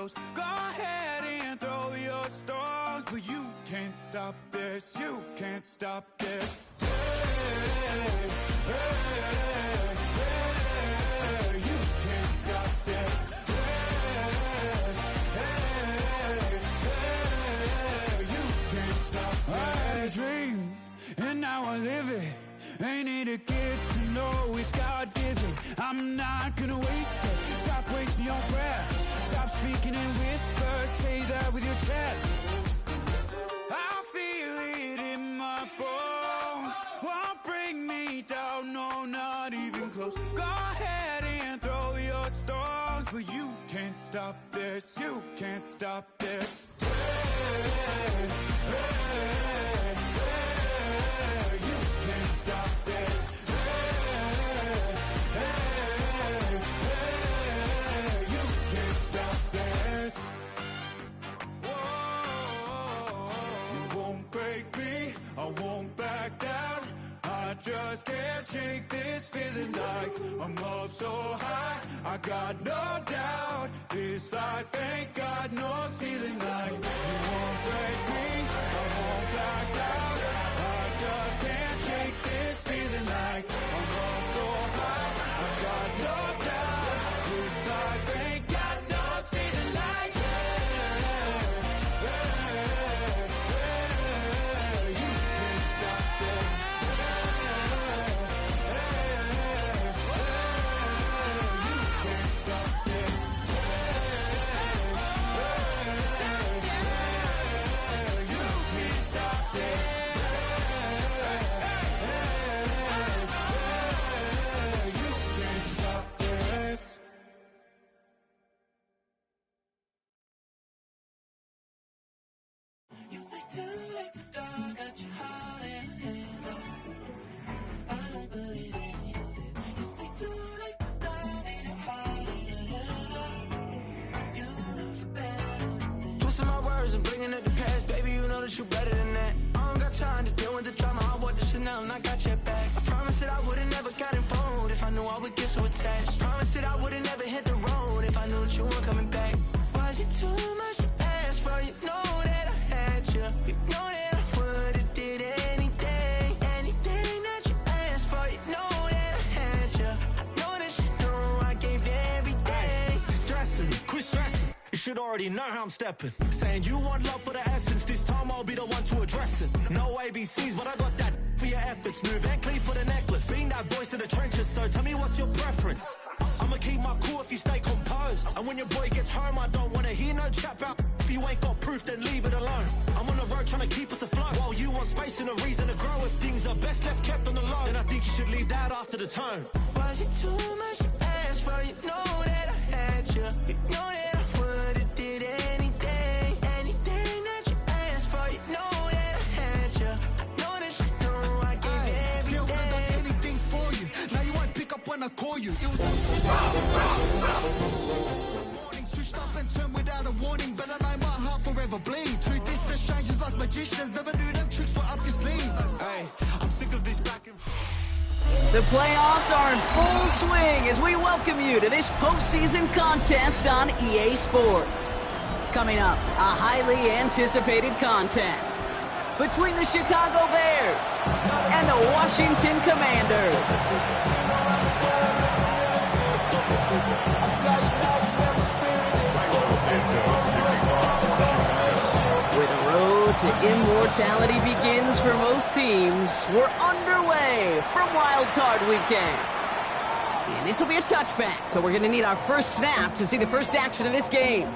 close. Go ahead and throw your stones, but you can't stop this. You can't stop this. Hey, hey, hey, you can't stop this. I dream, and now I live it. Ain't it a gift to know it's God-given? I'm not gonna waste it. Stop wasting your breath. Stop speaking in whispers. Say that with your chest. I feel it in my bones. Won't bring me down, no, not even close. Go ahead and throw your stones, but you can't stop this. You can't stop this. Hey, hey, hey, you can't stop this. Hey, hey, hey, you can't stop this. Whoa, you won't break me, I won't back down. I just can't shake this feeling like I'm up so high. I got no doubt this life ain't got no ceiling like. You won't break me, I won't back down. I just can't shake this feeling like I'm up so high. I got no doubt this life ain't got no ceiling like. You can't stop this. You say too late to start, got your heart in hand. I don't believe any of it. You say too late to start, ain't your heart in hand. You know you're better than this. Twisting my words and bringing up the past, baby, you know that you're better than that. I don't got time to deal with the drama, I want the Chanel and I got your back. I promised that I would've never gotten phoned if I knew I would get so attached. I promised that I would've never hit the road if I knew that you weren't coming back. Was it too much to ask for? You know that I had you. You know that I would've did anything, anything that you asked for. You know that I had you. I know that you know I gave everything. Stressing, quit stressing. You should already know how I'm stepping. Saying you want love for the essence, this time I'll be the one to address it. No ABCs, but I got that for your efforts. New Van Cleef for the necklace. Being that voice in the trenches, so tell me what's your preference. I'ma keep my cool if you stay composed. And when your boy gets home, I don't wanna hear no chat about. If you ain't got proof, then leave it alone. I'm on the road trying to keep us afloat, while you want space and a reason to grow. If things are best left kept on the low, then I think you should leave that after the tone. Was it too much to ask for? You know that I had you. You know that I would've did anything, anything that you asked for. You know that I had you. I know that you know I gave everything. See, I would've done anything for you. Now you won't pick up when I call you. It was morning, switched up and turned without a warning. But I know my heart forever bleed. Truth is, the strangers like magicians. Never knew them tricks were up your sleeve. Hey, I'm sick of this back and forth. The playoffs are in full swing as we welcome you to this postseason contest on EA Sports. Coming up, a highly anticipated contest between the Chicago Bears and the Washington Commanders. Where the road to immortality begins for most teams, we're underway from Wildcard weekend. And this will be a touchback, so we're going to need our first snap to see the first action of this game.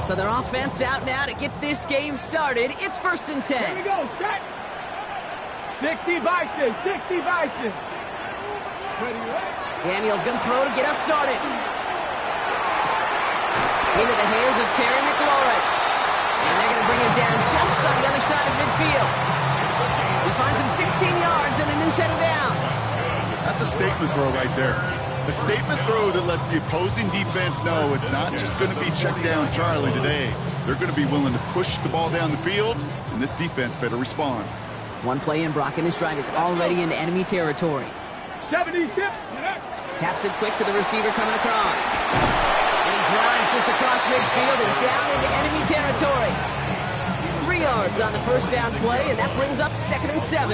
So their offense out now to get this game started. It's 1st and 10. Here we go, set. 60 Vices, 60 Vices. Daniel's going to throw to get us started. Into the hands of Terry McLaurin. And they're going to bring him down just on the other side of midfield. He finds him 16 yards and a new set of downs. That's a statement throw right there. A statement throw that lets the opposing defense know it's not just going to be check down Charlie today. They're going to be willing to push the ball down the field, and this defense better respond. One play in, Brock, and his drive is already into enemy territory. 70 tip. Taps it quick to the receiver coming across. And he drives this across midfield and down into enemy territory. 3 yards on the first down play, and that brings up 2nd and 7.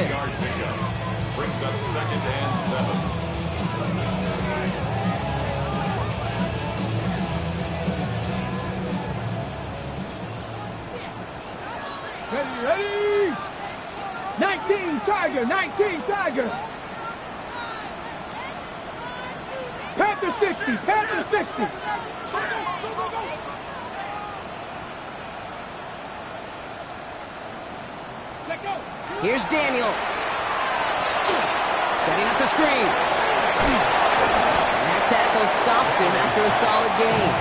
Brings up 2nd and 7. Ready? 19 Tiger, 19 Tiger. Panther 60, Panther 60. Let go. Here's Daniels. Setting up the screen. And that tackle stops him after a solid gain.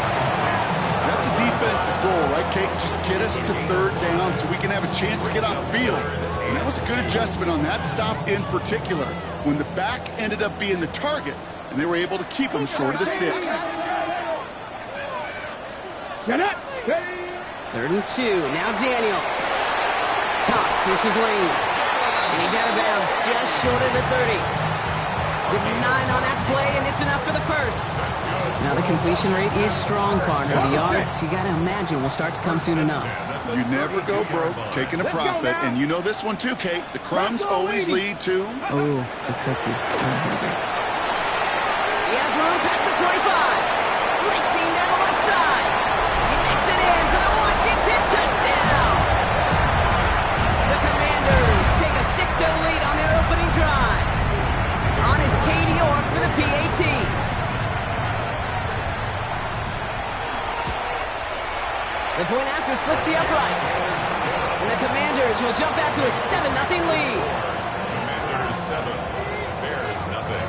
That's a defense's goal, right, Kate? Just get us to 3rd down so we can have a chance to get off the field. And that was a good adjustment on that stop in particular, when the back ended up being the target, and they were able to keep him short of the sticks. It's 3rd and 2. Now Daniels. Tops misses lane. And he's out of bounds just short of the 30. With 9 on that play, and it's enough for the first. Now the completion rate is strong, partner. The yards, you got to imagine, will start to come soon enough. You never go broke taking a profit, and you know this one too, Kate. The crumbs always lead to... Oh, the cookie. He has room past the 25. Racing down the left side. He makes it in for the Washington touchdown. The Commanders take a 6-0 lead on their opening drive. On is Katie York for the PAT. The point after splits the uprights. And the Commanders will jump out to a 7-0 lead. Commanders 7, Bears nothing.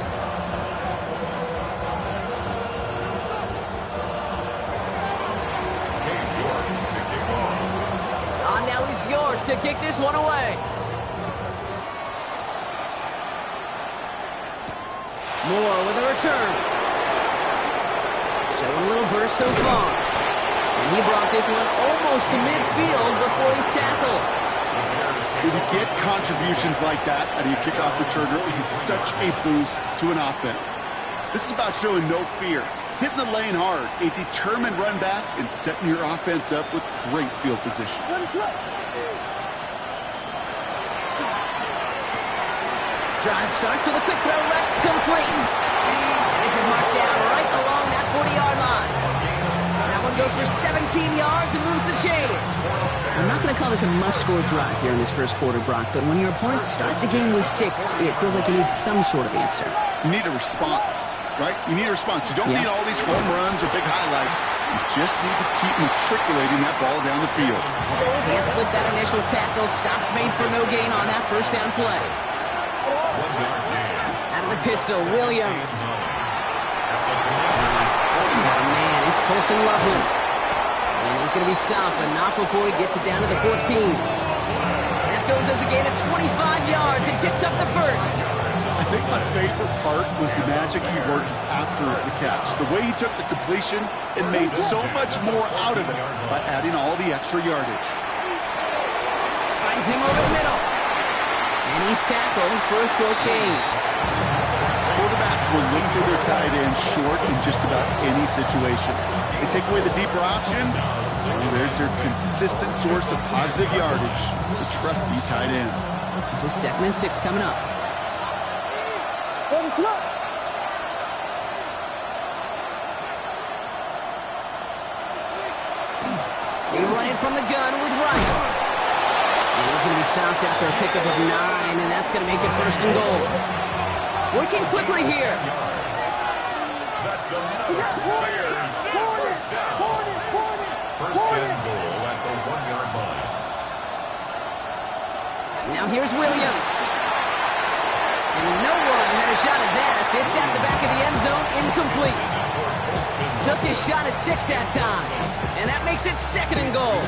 Kate York to kick off. On now is York to kick this one away. Moore with a return. Showing a little burst so far. And he brought this one almost to midfield before he's tackled. When you get contributions like that out of your kickoff returner, it is such a boost to an offense. This is about showing no fear, hitting the lane hard, a determined run back, and setting your offense up with great field position. Drive start to the quick throw left, complete. And this is marked down right along that 40-yard line. That one goes for 17 yards and moves the chains. I'm not going to call this a must-score drive here in this first quarter, Brock, but when your opponents start the game with 6, it feels like you need some sort of answer. You need a response, right? You need a response. You don't need all these home runs or big highlights. You just need to keep matriculating that ball down the field. Can't slip that initial tackle. Stops made for no gain on that first down play. Out of the pistol, Williams. Oh, man, it's Colston Loveland. And he's going to be stopped, but not before he gets it down to the 14. That goes as a gain of 25 yards and picks up the first. I think my favorite part was the magic he worked after the catch. The way he took the completion and made so much more out of it by adding all the extra yardage. Finds him over the middle. And he's tackled for a short gain. Quarterbacks will look for their tight end short in just about any situation. They take away the deeper options, and there's their consistent source of positive yardage, the trusty tight end. This is 2nd and 6 coming up. They run it from the gun with Wright. And he's going to be stopped after a pickup of 9, and that's going to make it 1st and goal. Working quickly here. That's another Bears first down. 1st and goal at the 1-yard line. Now here's Williams. And no one had a shot at that. It's at the back of the end zone, incomplete. Took his shot at 6 that time. And that makes it 2nd and goal.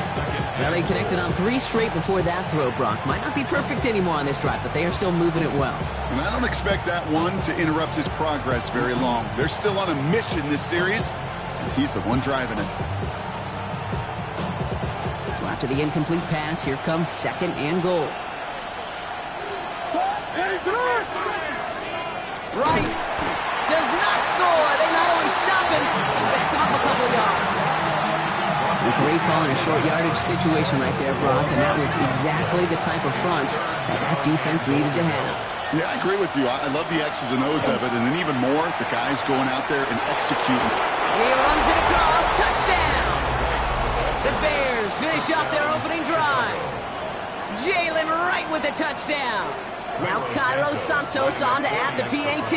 Well, they connected on 3 straight before that throw, Brock. Might not be perfect anymore on this drive, but they are still moving it well. And I don't expect that one to interrupt his progress very long. They're still on a mission this series, and he's the one driving it. After the incomplete pass, here comes 2nd and goal. Right. Does not score. They not only stop him, they backed him up a couple of yards. A great call in a short yardage situation right there, Brock, and that was exactly the type of front that defense needed to have. Yeah, I agree with you. I love the X's and O's of it, and then even more, the guys going out there and executing. He runs it across. Touchdown! The Bears finish off their opening drive. Jalen Wright with the touchdown. Now Cairo Santos on to add the PAT.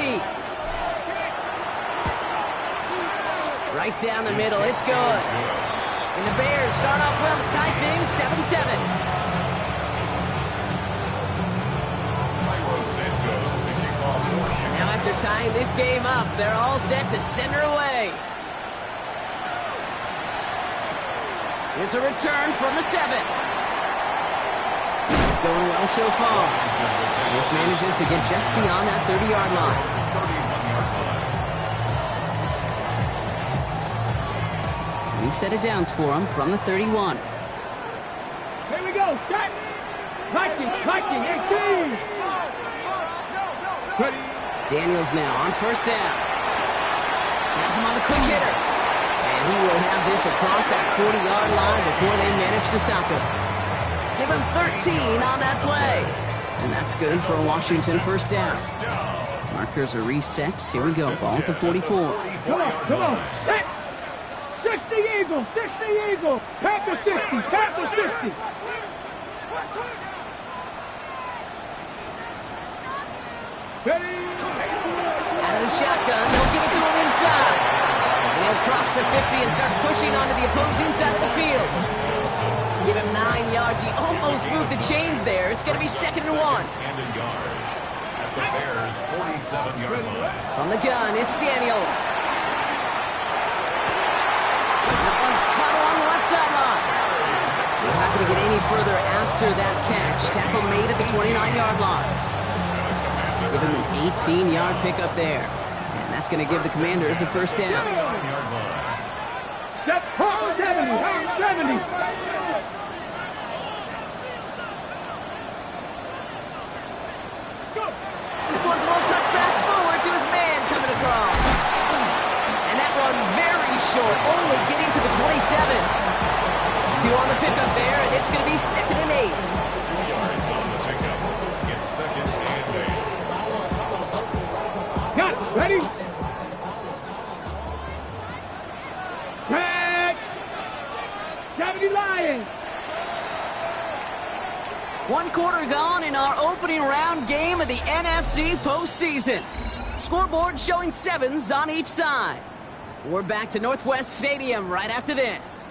Right down the middle. It's good. And the Bears start off well to tie things 7-7. Now after tying this game up, they're all set to send her away. Here's a return from the 7. It's going well so far. This manages to get just beyond that 30-yard line. New set of downs for him from the 31. Here we go. Set. Hiking, 18. Daniels now on 1st down. Has him on the quick hitter. And he will have this across that 40-yard line before they manage to stop him. Give him 13 on that play. And that's good for a Washington 1st down. Markers are reset. Here we go. Ball at the 44. Come on. Set. 60 Eagles. Panther 60. Ready. Out of the shotgun. They'll give it to him inside. And he'll cross the 50 and start pushing onto the opposing side of the field. Give him 9 yards. He almost moved the chains there. It's going to be 2nd and 1. At the Bears' 47-yard line. From the gun, it's Daniels. That one's caught along the left sideline. We're not going to get any further after that catch. Tackle made at the 29-yard line. Give him an 18-yard pickup there. And that's going to give the Commanders a 1st down. Set. 70. This one's a little touch pass forward to his man coming across. And that one very short, only getting to the 27. 2 on the pickup there, and it's going to be 2nd and 8. Yards on the pickup. It's 2nd and 8. Got it. Ready. Tag. 70 Lions. 1 quarter gone in our opening round game of the NFC postseason. Scoreboard showing 7s on each side. We're back to Northwest Stadium right after this.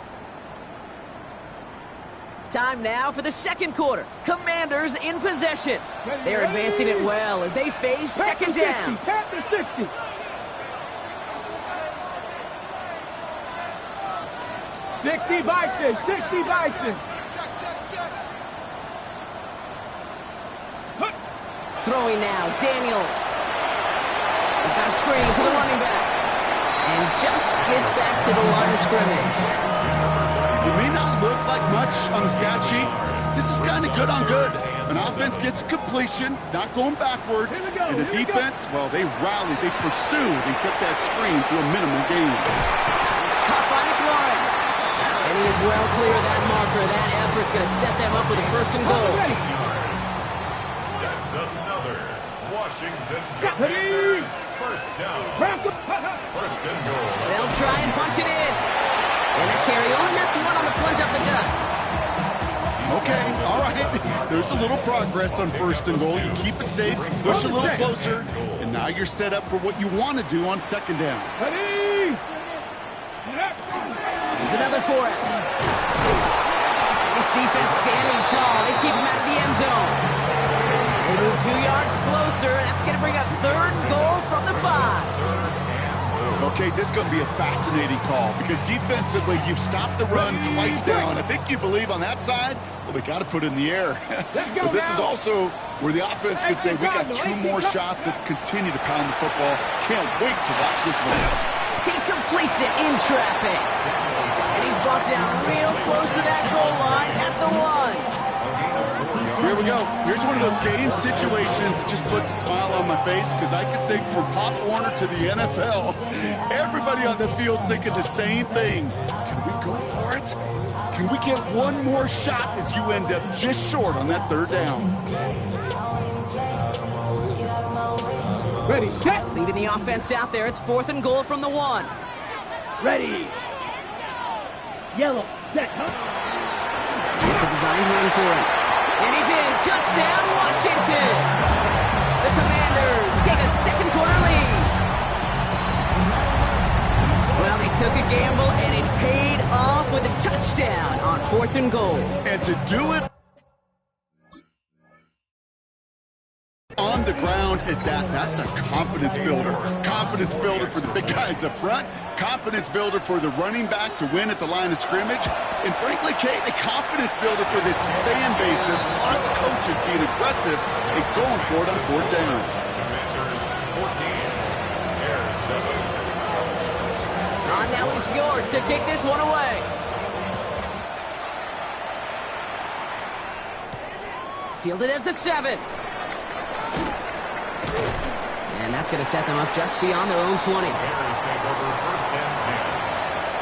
Time now for the 2nd quarter. Commanders in possession. They're advancing it well as they face 2nd down. Panther 60. Sixty Bison. Throwing now, Daniels. We've got a screen to the running back. And just gets back to the line of scrimmage. It may not look like much on the stat sheet. This is kind of good on good. An offense gets a completion, not going backwards. And the defense, well, they rallied, they pursued, and kept that screen to a minimum gain. It's caught by McLaurin. And he is well clear of that marker. That effort's going to set them up with a 1st and goal. That's another Washington Commanders 1st down. 1st and goal. They'll try and punch it in. And that carry on, that's 1 on the plunge up the gut. Okay, all right. There's a little progress on 1st and goal. You keep it safe, push a little closer, and now you're set up for what you want to do on 2nd down. Ready. There's another for it. This defense standing tall. They keep him out of the end zone. They move 2 yards closer. That's going to bring up 3rd and goal from the 5. Okay, this is going to be a fascinating call because defensively, you've stopped the run twice down. I think you believe on that side, well, they got to put it in the air. But this is also where the offense could say, we got 2 more shots. Let's continue to pound the football. Can't wait to watch this one. He completes it in traffic. And He's brought down real close to that goal line at the 1. Here we go. Here's one of those game situations that just puts a smile on my face because I can think from Pop Warner to the NFL, everybody on the field's thinking the same thing. Can we go for it? Can we get one more shot as you end up just short on that third down? Ready, set. Leading the offense out there. It's 4th and goal from the 1. Ready. Yellow, set, huh? It's a designed run for him. And he's in. Touchdown, Washington. The Commanders take a second quarter lead. Well, they took a gamble, and it paid off with a touchdown on 4th and goal. And to do it on the ground at that's a confidence builder. Confidence builder for the big guys up front. Confidence builder for the running back to win at the line of scrimmage. And frankly, Kate, a confidence builder for this fan base that loves coaches being aggressive and going for it on 4th down. Commanders 14, Bears 7. Now it's York to kick this one away. Fielded at the 7. And that's going to set them up just beyond their own 20. Bears take over 1st and 10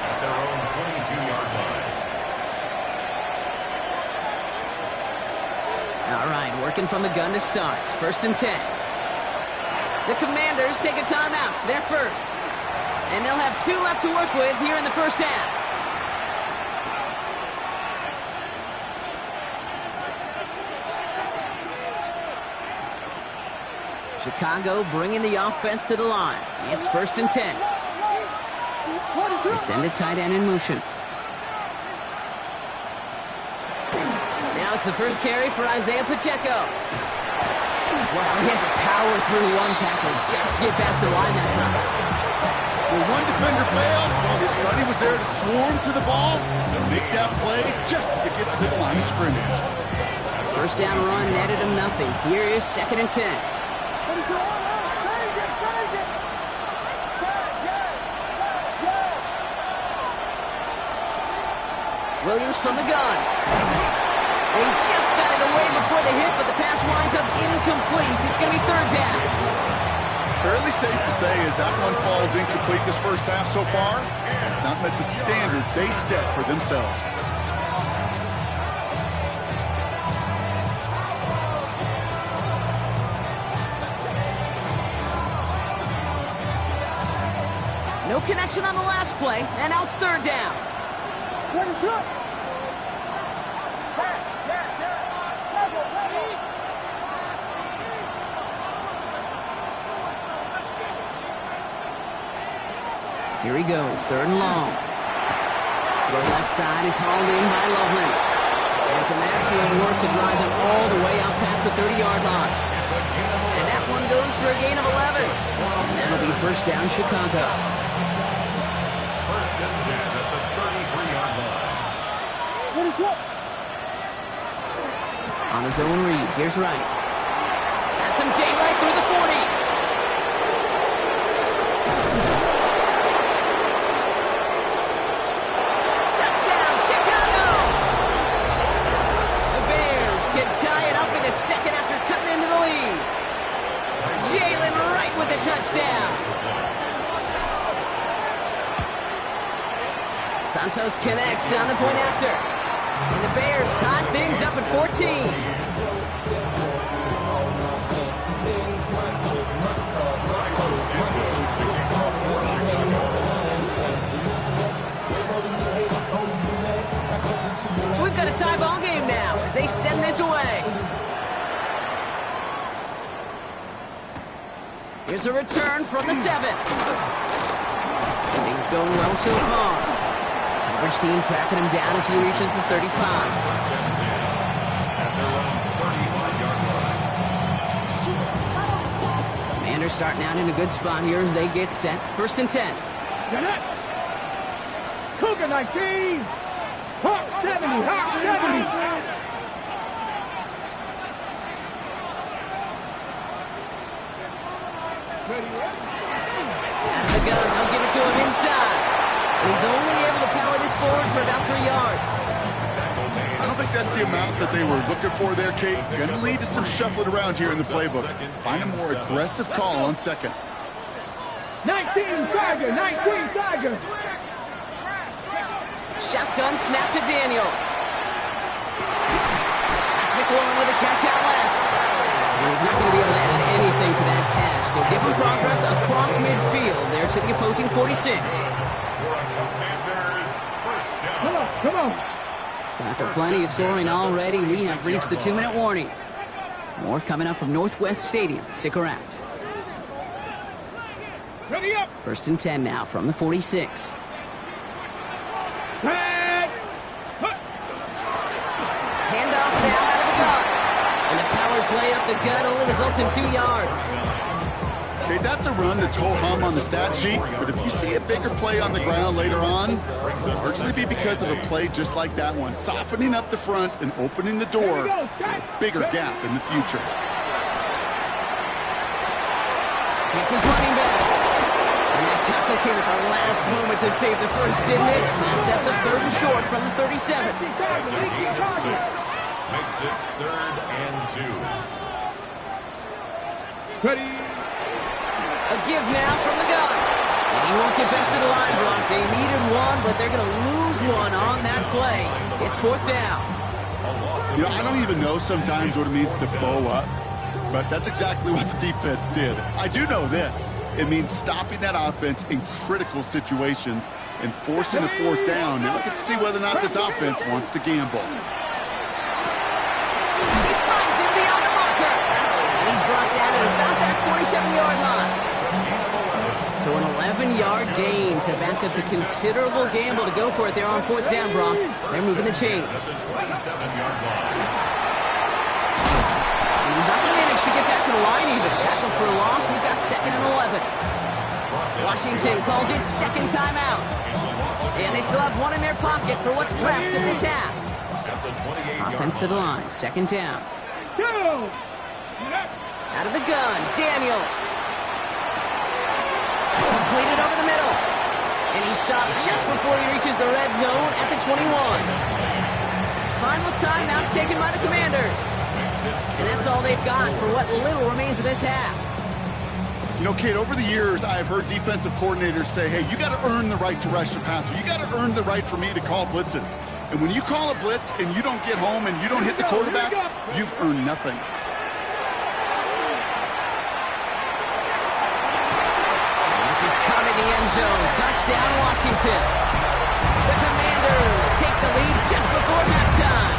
at their own 22-yard line. All right, working from the gun to start. 1st and 10. The Commanders take a timeout. They're first. And they'll have 2 left to work with here in the first half. Chicago bringing the offense to the line. It's 1st and 10. They send a tight end in motion. Now it's the first carry for Isaiah Pacheco. Wow, he had to power through one tackle just to get back to the line that time. Well, one defender failed while his buddy was there to swarm to the ball and make that play just as it gets to the line of scrimmage. First down run netted him nothing. Here is 2nd and 10. Williams from the gun. They just got it away before the hit, but the pass winds up incomplete. It's going to be 3rd down. Fairly safe to say as that one falls incomplete this first half so far, it's not met the standard they set for themselves. No connection on the last play, and now it's 3rd down. Here he goes, 3rd and long. Throw left side is hauled in by Loveland. And some excellent work to drive them all the way out past the 30-yard line. And that one goes for a gain of 11. And that'll be 1st down, Chicago. 1st and 10 at the 33-yard line. On his own read, here's Wright. Has some daylight through the 40. Touchdown, Chicago! The Bears can tie it up in the 2nd after cutting into the lead. Jalen Wright with the touchdown. Santos connects on the point after. And the Bears tie things up at 14. So we've got a tie ball game now as they send this away. Here's a return from the 7. Things going well so far. Coverage team tracking him down as he reaches the 35. Commanders starting out in a good spot here as they get set. 1st and 10. Cougar 19. Hot 70. Hot 70. Out of the gun, they'll give it to him inside. And he's only able to power this forward for about 3 yards. I don't think that's the amount that they were looking for there, Kate. Going to lead to some shuffling around here in the playbook. Find a more aggressive call on second. 19 Tiger, 19 Tiger. Shotgun snap to Daniels. That's McLaurin with a catch out left. And he's not going to be able to add anything to that catch. So different progress across midfield there to the opposing 46. Come on. So after plenty of scoring already, we have reached the 2-minute warning. More coming up from Northwest Stadium. Stick around. Ready up. 1st and 10 now from the 46. Handoff now out of the gun. And the power play up the gut only results in 2 yards. Okay, that's a run that's ho-hum on the stat sheet, but if you see a bigger play on the ground later on, it'll largely be because of a play just like that one, softening up the front and opening the door for a bigger gap in the future. It's his running back. And that tackle came at the last moment to save the first, didn't it? That sets up 3rd and short from the 37. That's a gain of 6. Makes it 3rd and 2. Ready. A give now from the gun. And he won't get back to the line, Brock. They needed one, but they're going to lose one on that play. It's 4th down. You know, I don't even know sometimes what it means to bow up, but that's exactly what the defense did. I do know this. It means stopping that offense in critical situations and forcing a 4th down. Now, look at to see whether or not this offense wants to gamble. He finds him beyond the marker. And he's brought down at about that 27-yard line. So an 11-yard gain to back up the considerable gamble to go for it there on 4th down, Brock. They're moving the chains. That's a 27-yard line. And he's not going to manage to get back to the line even. Tackle for a loss. We've got 2nd and 11. Washington calls it 2nd timeout. And they still have one in their pocket for what's left of this half. Offense to the line. 2nd down. Out of the gun. Daniels. Completed over the middle. And he stopped just before he reaches the red zone at the 21. Final timeout taken by the Commanders. And that's all they've got for what little remains of this half. You know, Kate, over the years, I've heard defensive coordinators say, hey, you got to earn the right to rush the passer. You got to earn the right for me to call blitzes. And when you call a blitz and you don't get home and you don't hit the quarterback, you've earned nothing. This is caught in the end zone. Touchdown, Washington. The Commanders take the lead just before halftime.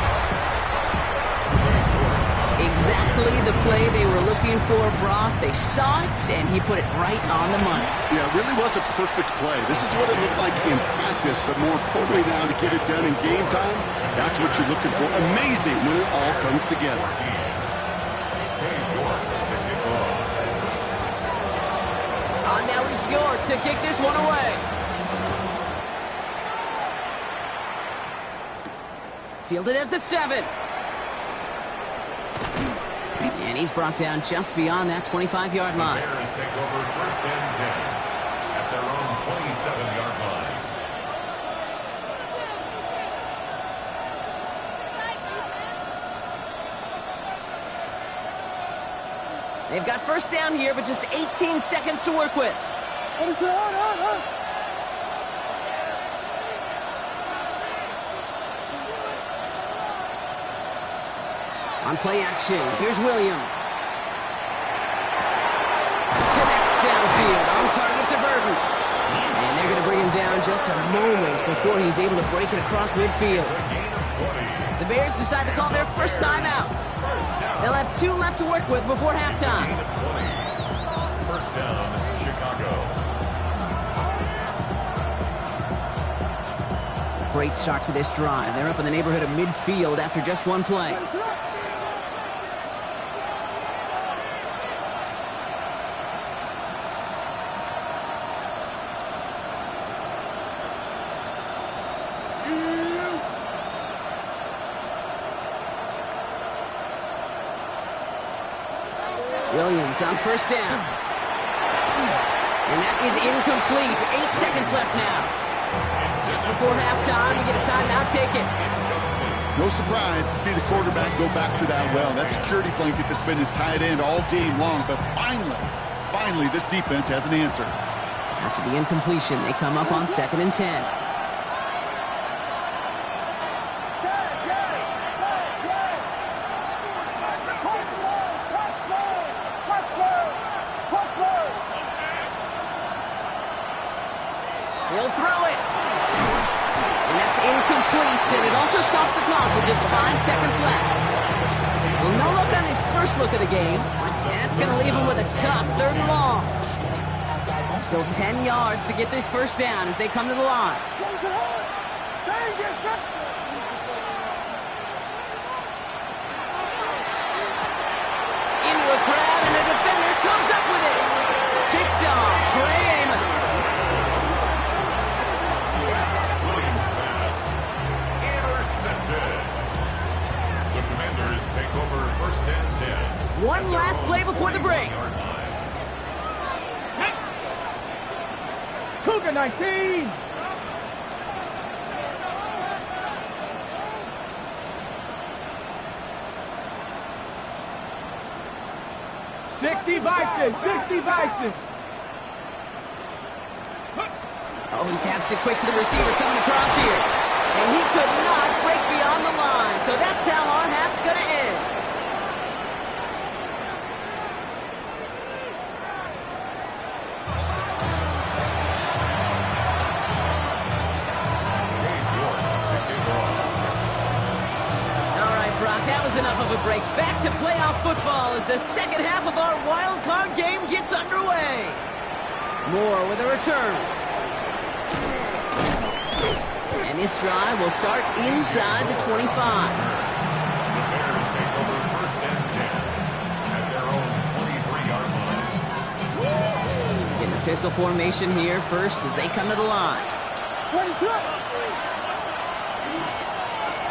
Exactly the play they were looking for, Brock. They saw it, and he put it right on the money. Yeah, it really was a perfect play. This is what it looked like in practice, but more importantly now to get it done in game time, that's what you're looking for. Amazing when it all comes together. Now it's York to kick this one away. Fielded at the 7. And he's brought down just beyond that 25-yard line. Bears take over 1st and 10 at their own 27-yard line. They've got 1st down here, but just 18 seconds to work with. On play action, here's Williams. Connects downfield, on target to Burton. And they're going to bring him down just a moment before he's able to break it across midfield. The Bears decide to call their 1st timeout. They'll have 2 left to work with before halftime. 1st down, Chicago. Great start to this drive. They're up in the neighborhood of midfield after just one play. Williams on 1st down. And that is incomplete. 8 seconds left now. Just before halftime, we get a timeout taken. No surprise to see the quarterback go back to that well. That security blanket that's been his tight end all game long. But finally, this defense has an answer. After the incompletion, they come up on 2nd and 10. He'll throw it. And that's incomplete, and it also stops the clock with just 5 seconds left. Well, no look on his first look of the game. And that's going to leave him with a tough 3rd and long. Still 10 yards to get this first down as they come to the line. Into a crowd, and a defender comes up with it. Picked off, Trey Amos. Williams pass. Intercepted. The Commanders take over 1st and 10. One last play before the break. Cougar 19. Sixty Bison. Oh, he taps it quick to the receiver coming across here. And he could not break beyond the line. So that's how our half's going to end. All right, Brock, that was enough of a break. Back to playoff football as the second half of our wild card game gets underway. Moore with a return. And this drive will start inside the 25. The Bears take over 1st and 10 at their own 23-yard line. Getting a pistol formation here first as they come to the line.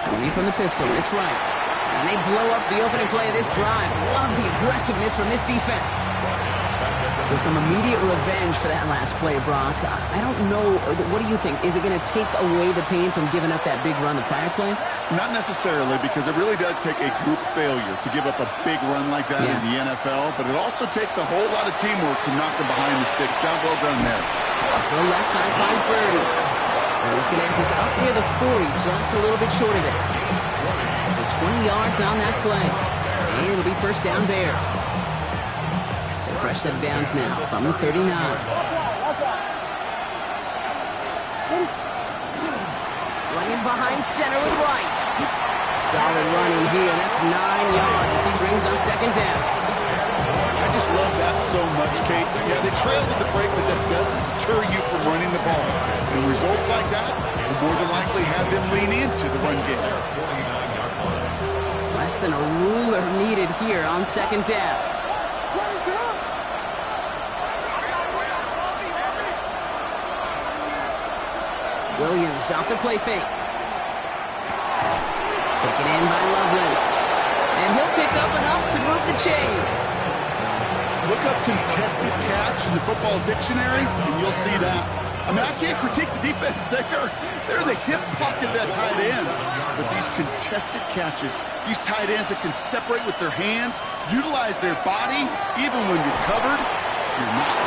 Away from the pistol, it's right. And they blow up the opening play of this drive. Love the aggressiveness from this defense. So some immediate revenge for that last play, Brock. I don't know. What do you think? Is it going to take away the pain from giving up that big run the prior play? Not necessarily, because it really does take a group failure to give up a big run like that in the NFL, but it also takes a whole lot of teamwork to knock them behind the sticks. Job well done there. The left side finds Birdie. And he's going to have this up near the 40, just a little bit short of it. So 20 yards on that play. And it'll be first down Bears. So fresh set of downs now from the 39. Running behind center with Wright. Solid running here. That's 9 yards as he brings up second down. I just love that so much, Kate. Yeah, they trailed at the break, but that doesn't deter you from running the ball. And results like that will more than likely have them lean into the run game. Less than a ruler needed here on second down. Williams off the play fake. Taken in by Loveland. And he'll pick up enough to move the chains. Look up contested catch in the football dictionary, and you'll see that. I mean, I can't critique the defense. They're in the hip pocket of that tight end. But these contested catches, these tight ends that can separate with their hands, utilize their body, even when you're covered, you're not.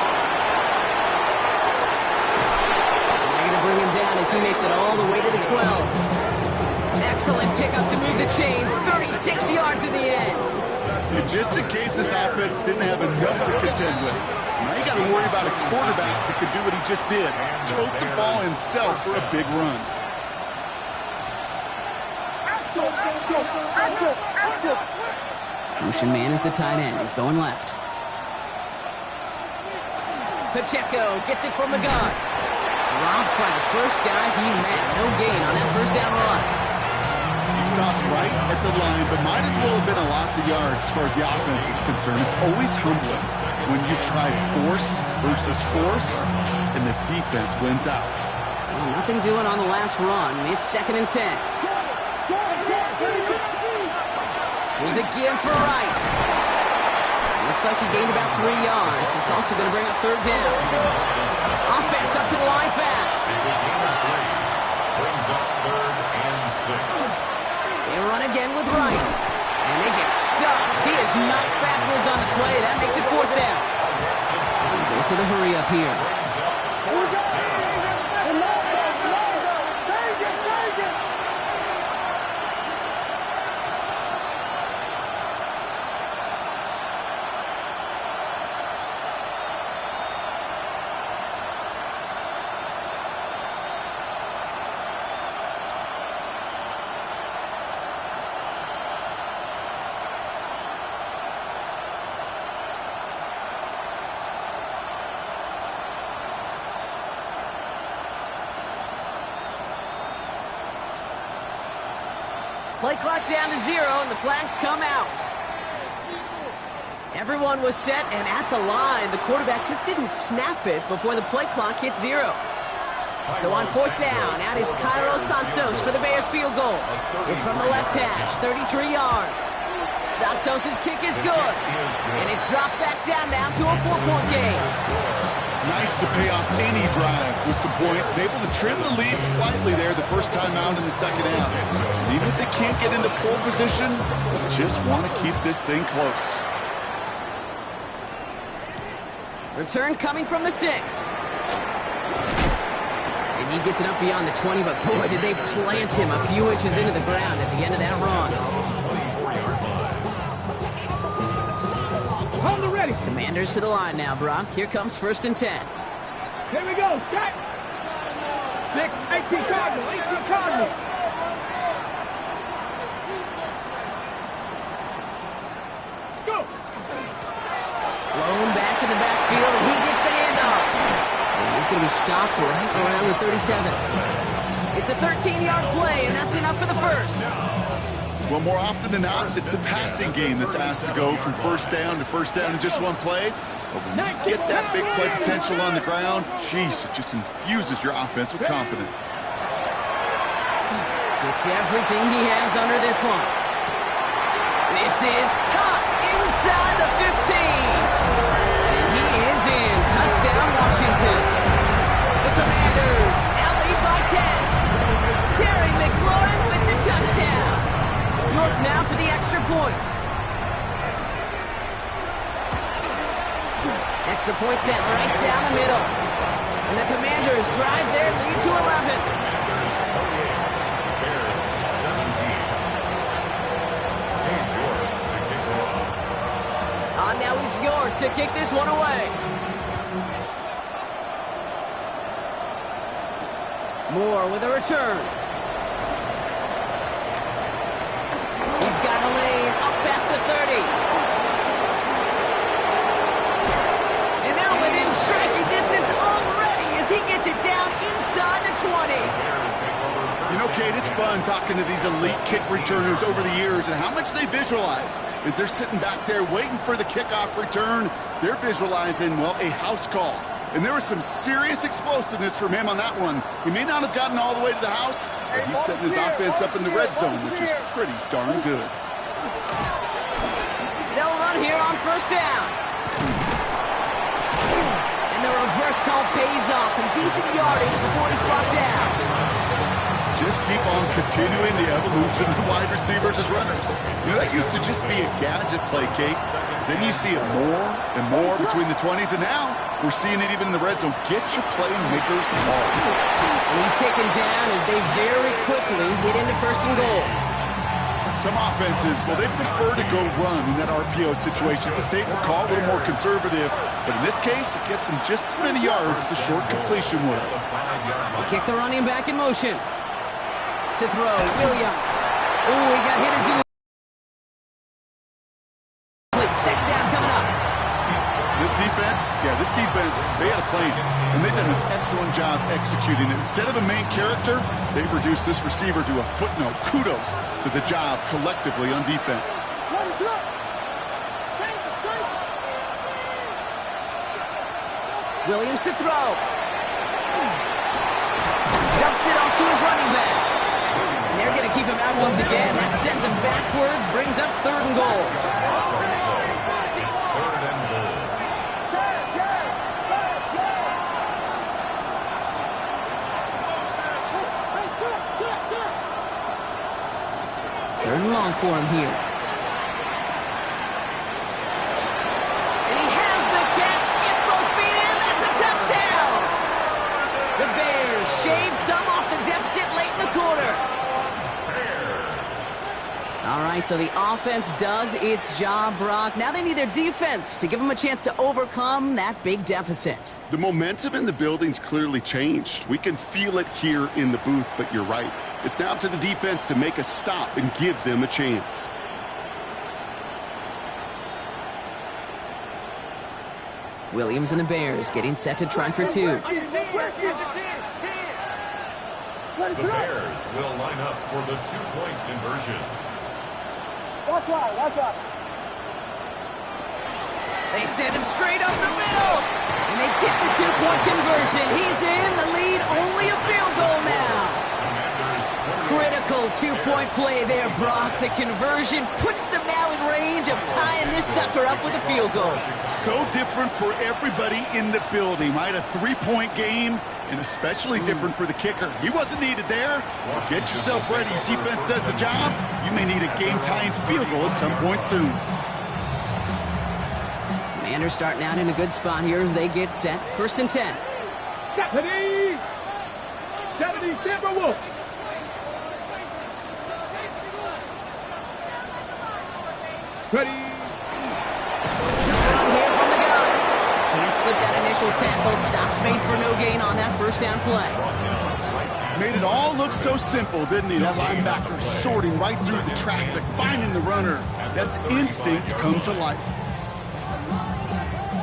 They're going to bring him down as he makes it all the way to the 12. Excellent pickup to move the chains. 36 yards in the end. And just in case this offense didn't have enough to contend with, now you got to worry about a quarterback that could do what he just did. Tote the ball himself for a big run. Motion man is the tight end. He's going left. Pacheco gets it from the gun. Dropped by the first guy he met. No gain on that first down run. He stopped right at the line, but might as well have been a loss of yards as far as the offense is concerned. It's always humbling when you try force versus force, and the defense wins out. Well, nothing doing on the last run. It's 2nd and 10. Here's a give for Wright. Looks like he gained about 3 yards. It's also going to bring up third down. Offense up to the line fast. They run again with Wright. And they get stuffed. He is knocked backwards on the play. That makes it 4th down. Goes to the hurry up here. Play clock down to 0, and the flags come out. Everyone was set and at the line. The quarterback just didn't snap it before the play clock hit 0. So on 4th down, out is Cairo Santos for the Bears field goal. It's from the left hash, 33 yards. Santos' kick is good. And it's dropped back down now to a 4-point game. Nice to pay off any drive with some points. Able to trim the lead slightly there the first time out in the second half. And even if they can't get into pole position, just want to keep this thing close. Return coming from the 6. And he gets it up beyond the 20, but boy, did they plant him a few inches into the ground at the end of that run. Hold the ready. Commanders to the line now, Brock. Here comes 1st and 10. Here we go. Set. 18 Cardinal. 18 Cardinal. Let's go. Blown back in the backfield, and he gets the handoff. And he's going to be stopped right around the 37. It's a 13-yard play, and that's enough for the first. Well, more often than not, it's a passing game that's asked to go from first down in just one play. But when you get that big play potential on the ground, geez, it just infuses your offense with confidence. Gets everything he has under this one. This is caught inside the 15. And he is in. Touchdown, Washington. The Commanders now lead by 10. Terry McLaurin with the touchdown. York now for the extra point. Extra point set right down the middle. And the Commanders drive their lead to 11. On now is York to kick this one away. Moore with a return. He's got a lane up past the 30. And they're within striking distance already as he gets it down inside the 20. You know, Kate, it's fun talking to these elite kick returners over the years and how much they visualize. As they're sitting back there waiting for the kickoff return, they're visualizing, well, a house call. And there was some serious explosiveness from him on that one. He may not have gotten all the way to the house, but he's setting his offense up in the red zone, which is pretty darn good. They'll run here on first down. And the reverse call pays off. Some decent yardage before he's brought down. Just keep on continuing the evolution of the wide receivers as runners. You know, that used to just be a gadget play, Kate. Then you see it more and more between the 20s, and now we're seeing it even in the red zone. Get your playmakers the ball. And he's taken down as they very quickly get into first and goal. Some offenses, well, they prefer to go run in that RPO situation. It's a safer call, a little more conservative. But in this case, it gets him just as many yards as a short completion would. They kick the running back in motion. To throw, Williams. Ooh, he got hit as he was. Second down coming up. This defense, they had a plan, and they've done an excellent job executing it. Instead of a main character, they've reduced this receiver to a footnote. Kudos to the job collectively on defense. Williams to throw. Dumps it off to his running back. And they're going to keep him out once again. That sends him backwards, brings up 3rd and goal. Third and long for him here. And he has the catch, gets both feet in, that's a touchdown! The Bears shave some off the deficit late in the quarter. All right, so the offense does its job, Brock. Now they need their defense to give them a chance to overcome that big deficit. The momentum in the building's clearly changed. We can feel it here in the booth, but you're right. It's now up to the defense to make a stop and give them a chance. Williams and the Bears getting set to try for two. The Bears will line up for the two-point conversion. Watch out. They send him straight up the middle. And they get the two-point conversion. He's in the lead, only a field goal now. Critical two-point play there, Brock. The conversion puts them now in range of tying this sucker up with a field goal. So different for everybody in the building, right? A three-point game, and especially different for the kicker. He wasn't needed there. Get yourself ready. Your defense does the job. You may need a game-tying field goal at some point soon. Commanders starting out in a good spot here as they get set. First and 10. 70 Timberwolves. Ready. Run here from the gun. Can't slip that initial tackle. Stops made for no gain on that first down play. Made it all look so simple, didn't he? That linebacker sorting right through the traffic, finding the runner. That's instinct come to life.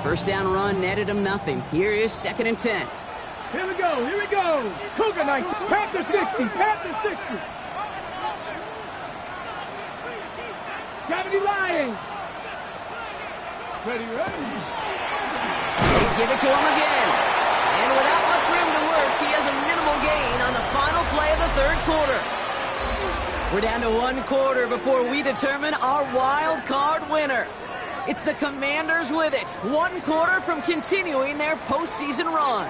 First down run netted him nothing. Here is second and 10. Here we go. Cougar Knights. Panther 60. 70 Lions. Ready. They give it to him again. And without much room to work, he has a minimal gain on the final play of the third quarter. We're down to one quarter before we determine our wild card winner. It's the Commanders with it. One quarter from continuing their postseason run.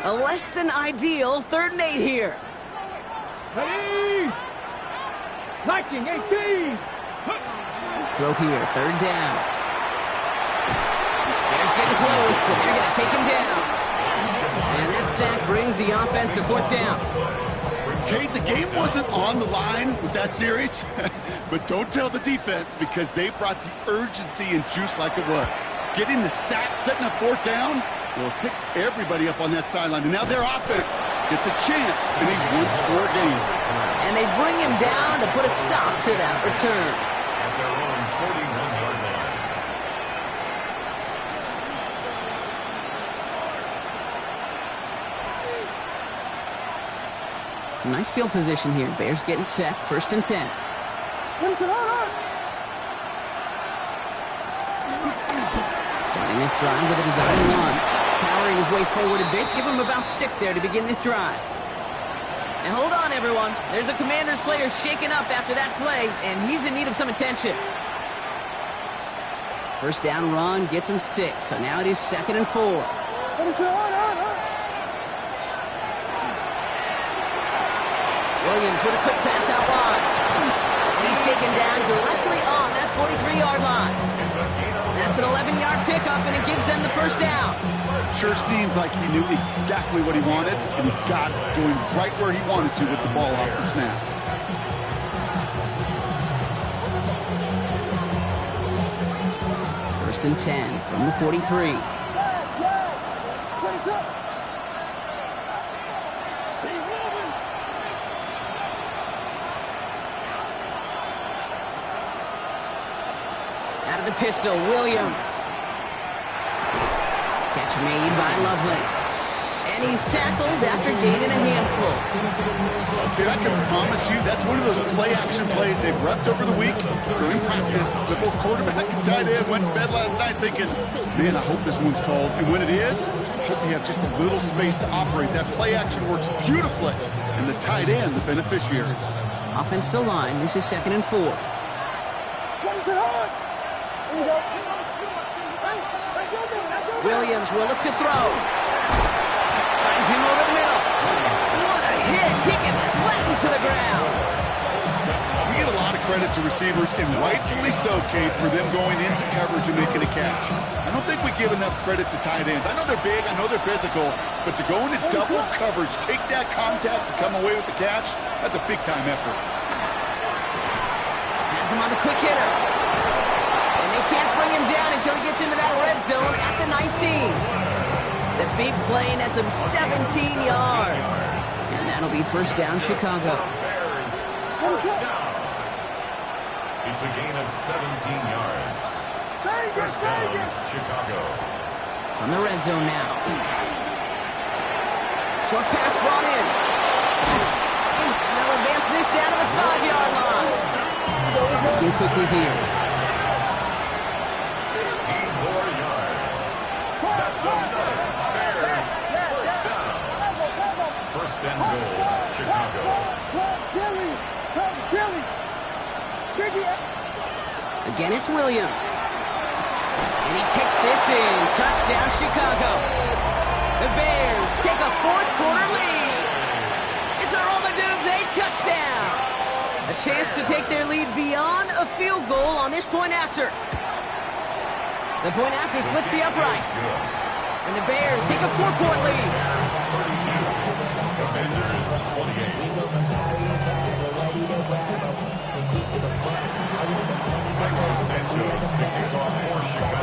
A less than ideal 3rd and 8 here. Ready. Viking 18. Throw here, 3rd down. Bears getting close, and they're going to take him down. And that sack brings the offense to 4th down. Kate, the game wasn't on the line with that series, but don't tell the defense because they brought the urgency and juice like it was. Getting the sack, setting up 4th down, well, it picks everybody up on that sideline. And now their offense gets a chance in a one-score game. And they bring him down to put a stop to that return. At their own 41-yard line. Some nice field position here. Bears getting set. First and 10. Starting this drive with a design run. Powering his way forward a bit. Give him about 6 there to begin this drive. Now hold on, everyone. There's a Commanders player shaken up after that play, and he's in need of some attention. First down run gets him 6, so now it is 2nd and 4. Williams with a quick pass out wide. He's taken down directly on that 43-yard line. That's an 11-yard pickup, and it gives them the first down. Sure seems like he knew exactly what he wanted, and he got it going right where he wanted to with the ball off the snap. First and 10 from the 43. Out of the pistol, Williams. Catch made by Loveland. And he's tackled after gaining a handful. Dude, I can promise you that's one of those play-action plays they've repped over the week. During practice, the both quarterback and tight end went to bed last night thinking, man, I hope this one's called. And when it is, I hope you have just a little space to operate. That play-action works beautifully. And the tight end, the beneficiary. Offense to line. This is 2nd and 4. Williams will look to throw. Finds him over the middle. What a hit. He gets flattened into the ground. We get a lot of credit to receivers, and rightfully so, Kate, for them going into coverage and making a catch. I don't think we give enough credit to tight ends. I know they're big, I know they're physical, but to go into double coverage, take that contact and come away with the catch, that's a big-time effort. Has him on the quick hitter. And they can't bring him down until he gets into that red zone at the 19. The big play nets him 17 yards. And that'll be first down, Chicago. First down. It's a gain of 17 yards. First down, Chicago. On the red zone now. Short pass brought in. And they'll advance this down to the 5-yard line. Looking quickly here. 15 more yards. That's another Bears first down. First and goal, Chicago. Again, it's Williams. And he takes this in. Touchdown, Chicago. The Bears take a fourth-quarter lead. It's a Roll the Dudes, a touchdown. A chance to take their lead beyond a field goal on this point after. The point after splits the uprights. And the Bears take a 4-point lead.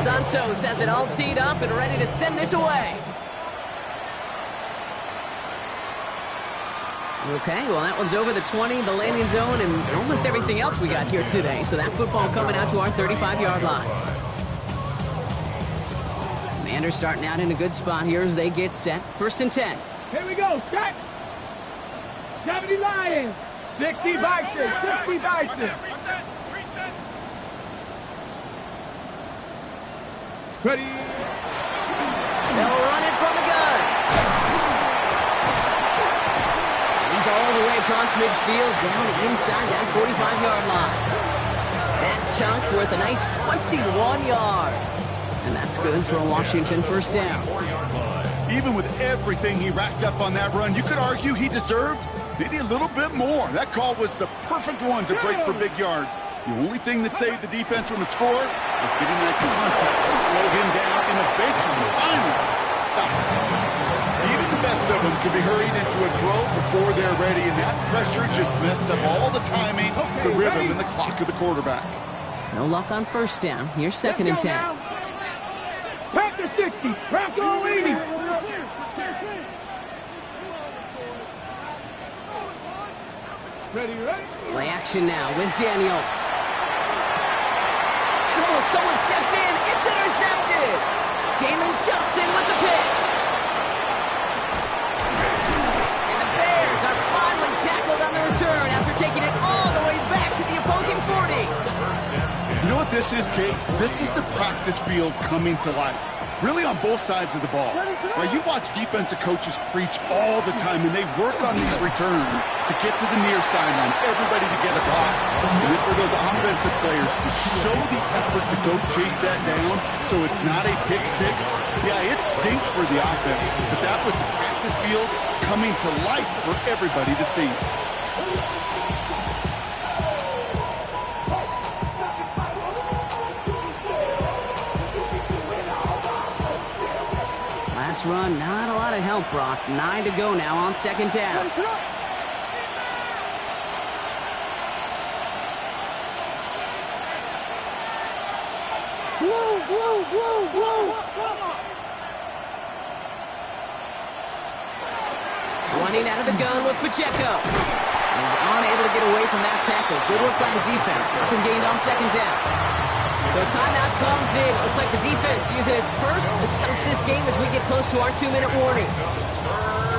Santos has it all teed up and ready to send this away. Okay, well, that one's over the 20, the landing zone, and almost everything else we got here today. So that football coming out to our 35-yard line. Commanders starting out in a good spot here as they get set. First and 10. Here we go, set. 70 Lions, 60 Bison, 60 Bison. Ready. They'll run it from the gun. He's all the way across midfield, down inside that 45-yard line. That chunk worth a nice 21 yards. And that's good for a Washington first down. Even with everything he racked up on that run, you could argue he deserved maybe a little bit more. That call was the perfect one to break for big yards. The only thing that saved the defense from a score was getting that contact to slow him down and eventually, finally, stop it. Even the best of them could be hurried into a throw before they're ready, and that pressure just messed up all the timing, the rhythm, and the clock of the quarterback. No luck on first down. Here's second and 10. Panther 60, Bronco 80. Ready. Play action now with Daniels. Oh, someone stepped in. It's intercepted. Jalen Johnson with the pick. And the Bears are finally tackled on the return after taking it all the way back to the opposing 40. You know what this is, Kate? This is the practice field coming to life. Really on both sides of the ball. Right, you watch defensive coaches preach all the time, and they work on these returns to get to the near sideline, everybody to get a block. And then for those offensive players to show the effort to go chase that down so it's not a pick six. Yeah, it stinks for the offense, but that was the practice field coming to life for everybody to see. Last run, not a lot of help, Brock. 9 to go now on second down. Running out of the gun with Pacheco. He's unable to get away from that tackle. Good work by the defense. Nothing gained on second down. So timeout comes in. Looks like the defense using its first stops this game as we get close to our 2-minute warning.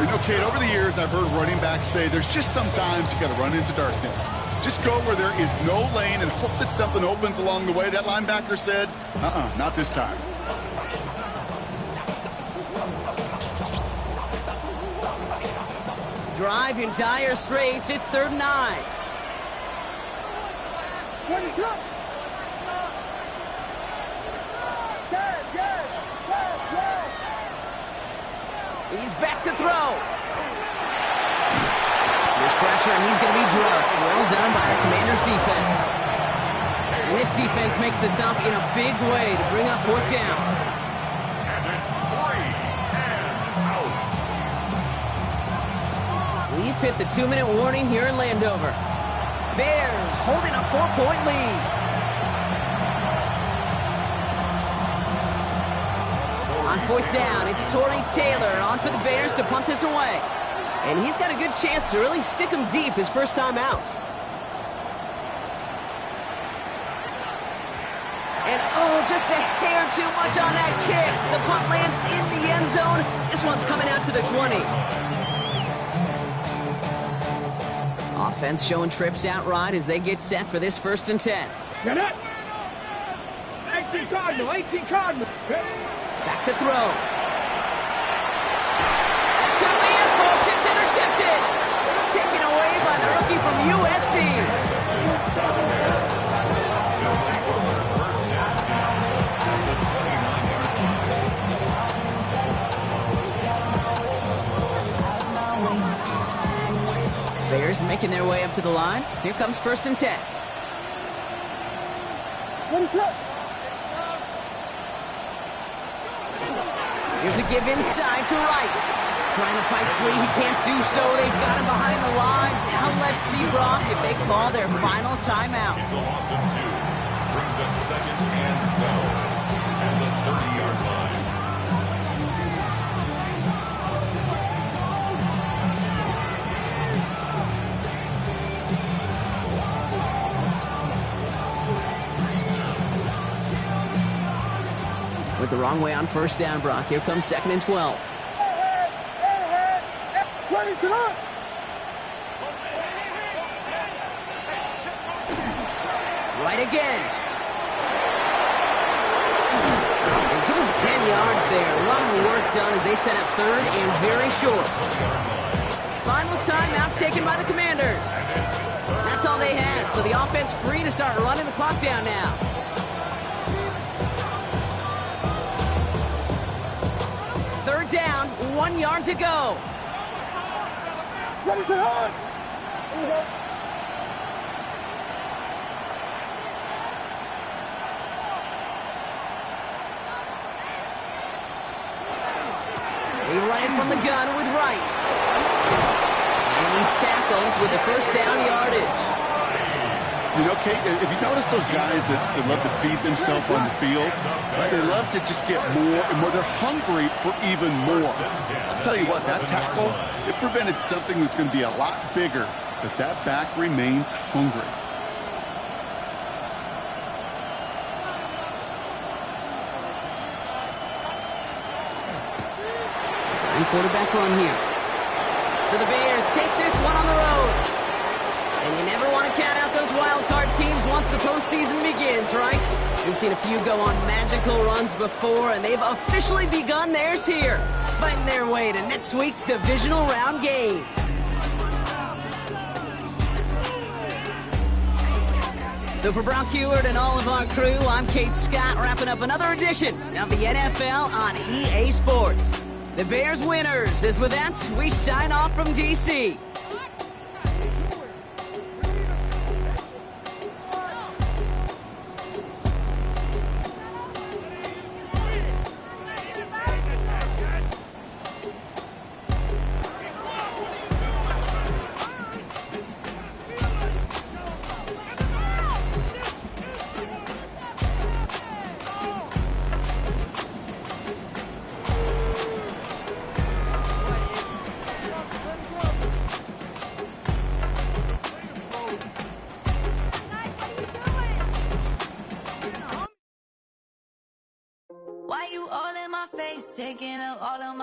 You know, Kate, over the years, I've heard running backs say there's just sometimes you got to run into darkness. Just go where there is no lane and hope that something opens along the way. That linebacker said, not this time. Drive in dire straits. It's 3rd and 9. He's back to throw. Here's pressure, and he's going to be dropped. Well done by the Commanders' defense. And this defense makes the stop in a big way to bring up fourth down. And it's 3 and out. We've hit the 2-minute warning here in Landover. Bears holding a 4-point lead. On fourth down, it's Torrey Taylor on for the Bears to punt this away. And he's got a good chance to really stick him deep his first time out. And oh, just a hair too much on that kick. The punt lands in the end zone. This one's coming out to the 20. Offense showing trips out right as they get set for this 1st and 10. Get it. 18 Cardinal, 18 Cardinal. Back to throw. Could be it, folks. It's intercepted. Taken away by the rookie from USC. Bears making their way up to the line. Here comes 1st and 10. What is up? Here's a give inside to Wright. Trying to fight free. He can't do so. They've got him behind the line. Now let's see, Brock, if they call their final timeout. It's a loss of 2. Brings up 2nd and 12. At the 30-yard line. Went the wrong way on 1st down, Brock. Here comes 2nd and 12. Right again. And give him 10 yards there. A lot of work done as they set up 3rd and very short. Final timeout taken by the Commanders. That's all they had, so the offense free to start running the clock down now. Third down, 1 yard to go. Ready to hunt. They run it from the gun with Wright. And he's tackled with the 1st down yardage. You know, Kate, if you notice those guys that love to feed themselves on the field, right, they love to just get more and more. They're hungry for even more. I'll tell you what, that tackle, it prevented something that's going to be a lot bigger, but that back remains hungry. Quarterback run here. So the Bears take this one on the road. And you never want to count out those wild card teams once the postseason begins, right? We've seen a few go on magical runs before, and they've officially begun theirs here, fighting their way to next week's divisional round games. So for Brock Heward and all of our crew, I'm Kate Scott, wrapping up another edition of the NFL on EA Sports. The Bears winners, as with that, we sign off from D.C. Why you all in my face, taking up all of my